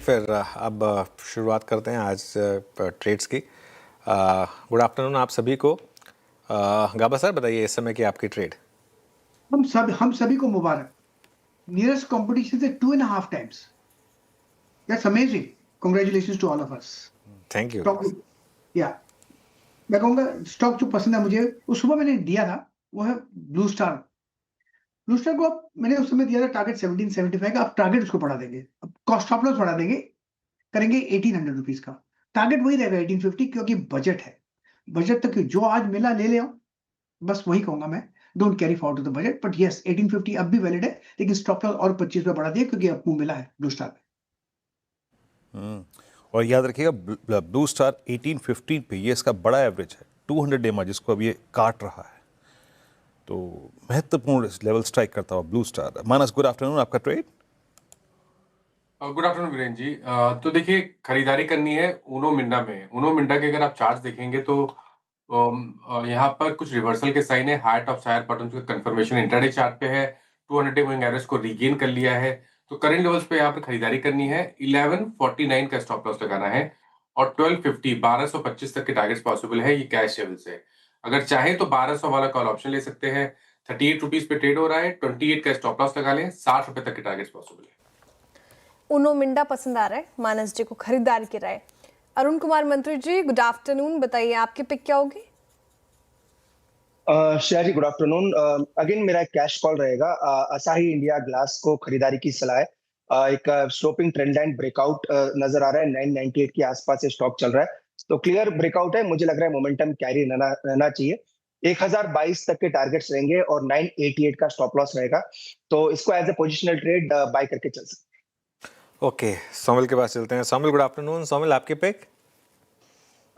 फिर अब शुरुआत करते हैं आज ट्रेड्स की। गुड आफ्टरनून आप सभी को। गाबा सर बताइए इस समय की आपकी ट्रेड। हम सभी को मुबारक। नियरेस्ट कंपटीशन से 2.5 times. That's amazing. Congratulations to all of us. Thank you. या मैं कहूँगा स्टॉक जो पसंद है मुझे, उस सुबह मैंने दिया था वो है ब्लू स्टार। ब्लू स्टार को अब मैंने उस समय दिया था टारगेट 1775 का। अब टारगेट उसको बढ़ा देंगे, अब कॉस्ट ऑफ लॉस बढ़ा देंगे, करेंगे 1800 रुपीज का। टारगेट वही रहेगा 1850, क्योंकि बजट है। बजट तक जो आज मिला ले ले आओ, बस वही कहूंगा मैं। Don't carry forward to the budget, but yes 1850 अब भी वैलिड है, लेकिन स्टॉप लॉस और 25 रुपए बढ़ा दिया क्योंकि अब मिला है ब्लू स्टार में। और याद रखिएगा ब्लू स्टार 1815 पे ये इसका बड़ा एवरेज है, 200 डे जिसको अब ये काट रहा है, तो महत्वपूर्ण लेवल स्ट्राइक करता हुआ ब्लू स्टार। मानस, गुड आफ्टरनून, आपका trade. Good afternoon Virendra ji. तो देखिए, खरीदारी करनी है ऊनो मिंडा में। ऊनो मिंडा के अगर आप चार्ट देखेंगे तो यहाँ पर कुछ रिवर्सल के साइन है। हाइट ऑफ सायर बटन का कंफर्मेशन इंट्राडे चार्ट पे है। 200 डे मूविंग एवरेज को रीगेन कर लिया है, तो करंट लेवल्स पे यहाँ पर खरीदारी करनी है। 1149 का स्टॉप लॉस लगाना है और 1225 तक के टारगेट्स पॉसिबल है। ये कैश लेवल से अगर चाहे तो 1200 वाला कॉल ऑप्शन ले सकते हैं। 38 रुपीज पे ट्रेड हो रहा है। 28 का स्टॉप लॉस लगा लें। 60 रुपए तक के टारगेट्स पॉसिबल है। उनो मिंडा पसंद आ रहा है मानस जी को, खरीदारी की राय। अरुण कुमार मंत्री जी, गुड आफ्टरनून, बताइए आपकी पिक क्या होगी? श्रेया जी, गुड आफ्टरनून। अगेन मेरा कैश कॉल रहेगा। असाही इंडिया ग्लास को खरीदारी की सलाह है। एक स्लोपिंग ट्रेंड लाइन ब्रेकआउट नजर आ रहा है। 998 के आसपास से स्टॉक चल रहा है, तो क्लियर ब्रेकआउट है। मुझे लग रहा है मोमेंटम कैरी रहना चाहिए। 1022 तक के टारगेट्स रहेंगे और 988 का स्टॉप लॉस रहेगा, तो इसको as a positional trade buy करके चल सकते हैं। ओके, सोमिल के पास चलते हैं। Somil, good afternoon. सोमिल, आपके pick.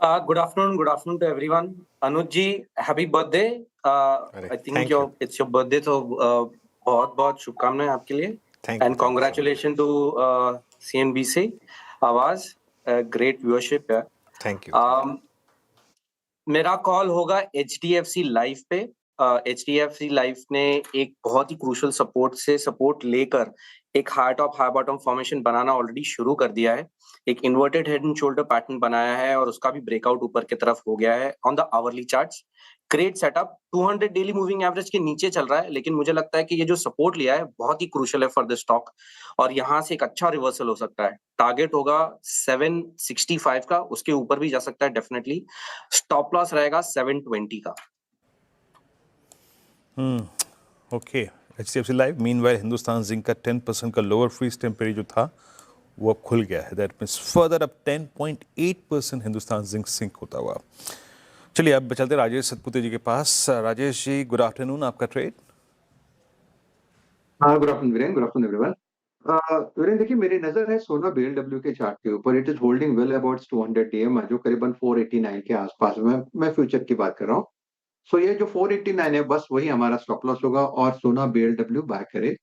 Good afternoon to everyone. Anuj ji, happy birthday. I think it's your birthday, तो बहुत बहुत शुभकामनाएं आपके लिए and congratulation to CNBC Awaaz. Great viewership है। Thank you. मेरा कॉल होगा HDFC लाइफ पे। HDFC लाइफ ने एक बहुत ही क्रूशल सपोर्ट लेकर एक heart of high bottom formation बनाना ऑलरेडी शुरू कर दिया है। एक inverted head and shoulder pattern बनाया है और उसका भी ब्रेकआउट ऊपर की तरफ हो गया है on the hourly charts. Great setup. 200 daily moving average के नीचे चल रहा है, लेकिन मुझे लगता है कि ये जो सपोर्ट लिया है बहुत ही क्रूशल है फॉर द स्टॉक, और यहाँ से एक अच्छा रिवर्सल हो सकता है। टारगेट होगा 765 का, उसके ऊपर भी जा सकता है डेफिनेटली। स्टॉप लॉस रहेगा 720 का। Okay, HDFC live. Meanwhile Hindustan zinc का 10% का लोअर फ्रीज टेम्परेरी जो था वो अब खुल गया है। दैट मीन्स फर्दर अब 10.8% हिंदुस्तान जिंक सिंक होता हुआ। चलिए अब चलते राजेश सतपुते जी के पास। राजेश जी, गुड आफ्टरनून, आपका trade. Good afternoon Viren, good afternoon everyone. Viren देखिए, मेरी नजर है सोना BLW के चार्ट के ऊपर। It is holding well about 200 DM, जो करीबन 489 के आसपास में। मैं फ्यूचर की बात कर रहा हूँ। सो ये जो 489 है, बस वही हमारा स्टॉप लॉस होगा और सोना BLW बाय करे।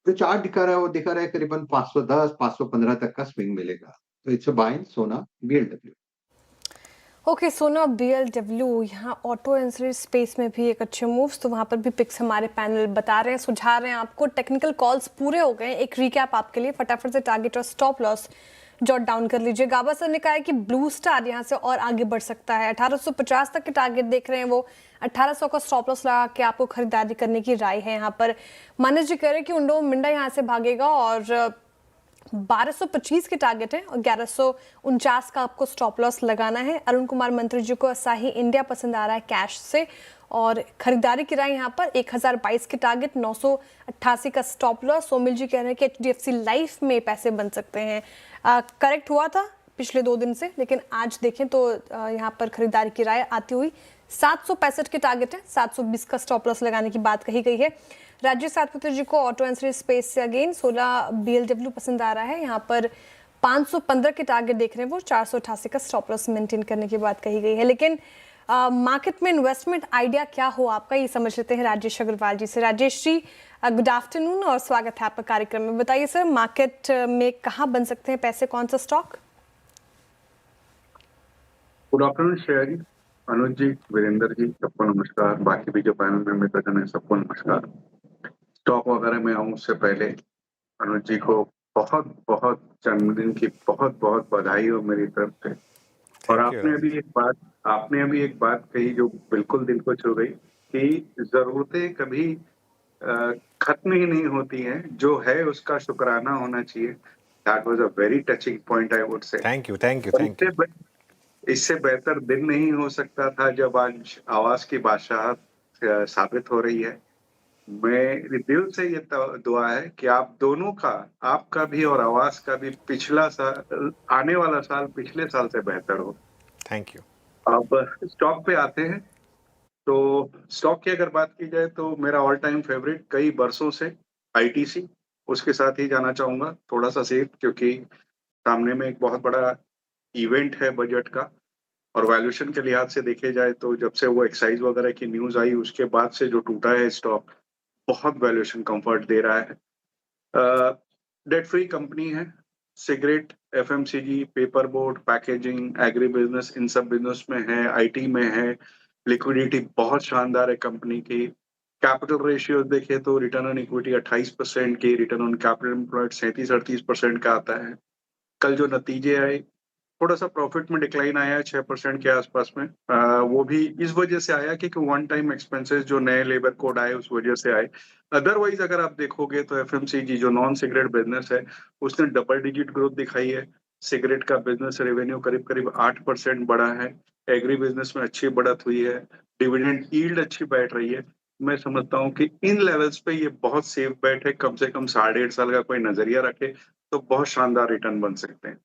जो चार्ट दिखा रहा है वो दिखा रहा है करीबन 510 515 तक का स्विंग मिलेगा, तो इट्स अ बाय सोना BLW। ओके, सोना BLW। यहाँ ऑटो एंसिलरी स्पेस में भी एक अच्छे मूव्स, तो वहाँ पर भी पिक्स हमारे पैनल बता रहे हैं, सुझा रहे हैं आपको। टेक्निकल कॉल्स पूरे हो गए। एक रिकैप आपके लिए, फटाफट से टारगेट और स्टॉप लॉस जॉट डाउन कर लीजिए। गाबा सर ने कहा है कि ब्लू स्टार यहाँ से और आगे बढ़ सकता है। 1850 तक के टारगेट देख रहे हैं वो। 1800 का स्टॉप लॉस लगा के आपको खरीदारी करने की राय है यहाँ पर। मानस जी कह रहे हैं कि उंडो मिंडा यहाँ से भागेगा और 1225 के टारगेट है और 1149 का आपको स्टॉप लॉस लगाना है। अरुण कुमार मंत्री जी को असाही इंडिया पसंद आ रहा है कैश से, और खरीदारी की राय यहाँ पर 1022 के टारगेट, 988 का स्टॉप लॉस। सोमिल जी कह रहे हैं कि HDFC लाइफ में पैसे बन सकते हैं। करेक्ट हुआ था पिछले 2 दिन से, लेकिन आज देखें तो यहाँ पर खरीदारी की राय आती हुई 765 के टारगेट है, 720 का स्टॉप लॉस लगाने की बात कही गई है। राजेश सातपुत्र जी को ऑटो एंसिलरी स्पेस से अगेन 16 BLW पसंद आ रहा है। यहाँ पर 515 के टारगेट देख रहे हैं वो, 488 का स्टॉप लॉस मेंटेन करने की बात कही गई है। लेकिन मार्केट में इन्वेस्टमेंट आइडिया क्या हो आपका, ये समझ लेते हैं राजेश अग्रवाल जी से। राजेश जी, गुड आफ्टरनून और स्वागत है आपका कार्यक्रम में। बताइए सर, मार्केट में कहाँ बन सकते हैं पैसे, कौन सा स्टॉक? गुड आफ्टरनून श्रेया जी, अनुज जी, वीरेंद्र जी, सबको नमस्कार। बाकी भी जो पैनल में मित्रगण है सबको नमस्कार। स्टॉक वगैरह में आऊँ उससे पहले अनुज जी को बहुत बहुत जन्मदिन की बहुत बहुत बधाई हो मेरी तरफ से। और थैंक यू आपने अभी एक बात कही जो बिल्कुल दिल को छू गई कि जरूरतें कभी खत्म ही नहीं होती हैं, जो है उसका शुक्राना होना चाहिए। That was a very touching point I would say. Thank you thank you और थैंक यू इससे बेहतर दिन नहीं हो सकता था जब आज आवाज की बादशाहत साबित हो रही है। मेरे दिल से ये दुआ है कि आप दोनों का, आपका भी और आवाज का भी पिछला साल, आने वाला साल पिछले साल से बेहतर हो। थैंक यू अब स्टॉक पे आते हैं। तो स्टॉक की अगर बात की जाए तो मेरा ऑल टाइम फेवरेट कई बरसों से आईटीसी, उसके साथ ही जाना चाहूंगा। थोड़ा सा सेफ, क्योंकि सामने में एक बहुत बड़ा इवेंट है बजट का, और वैल्यूएशन के लिहाज से देखे जाए तो जब से वो एक्साइज वगैरह की न्यूज आई उसके बाद से जो टूटा है स्टॉक, बहुत वैल्यूएशन कंफर्ट दे रहा है। डेट फ्री कंपनी है। Cigarette, FMCG, paper board, packaging, agri business, इन सब बिजनेस में है, आईटी में है। लिक्विडिटी बहुत शानदार है कंपनी की। कैपिटल रेशियो देखे तो रिटर्न ऑन इक्विटी 28% की, रिटर्न ऑन कैपिटल एम्प्लॉयड 37-38% का आता है। कल जो नतीजे आए, थोड़ा सा प्रॉफिट में डिक्लाइन आया है 6% के आसपास में। वो भी इस वजह से आया कि वन टाइम एक्सपेंसेस जो नए लेबर कोड आए उस वजह से आए। अदरवाइज अगर आप देखोगे तो एफएमसीजी जो नॉन सिगरेट बिजनेस है उसने डबल डिजिट ग्रोथ दिखाई है। सिगरेट का बिजनेस रेवेन्यू करीब करीब 8% बढ़ा है। एग्री बिजनेस में अच्छी बढ़त हुई है। डिविडेंड यील्ड अच्छी बैठ रही है। मैं समझता हूँ कि इन लेवल्स पे ये बहुत सेफ बैट है। कम से कम 1.5 साल का कोई नजरिया रखे तो बहुत शानदार रिटर्न बन सकते हैं।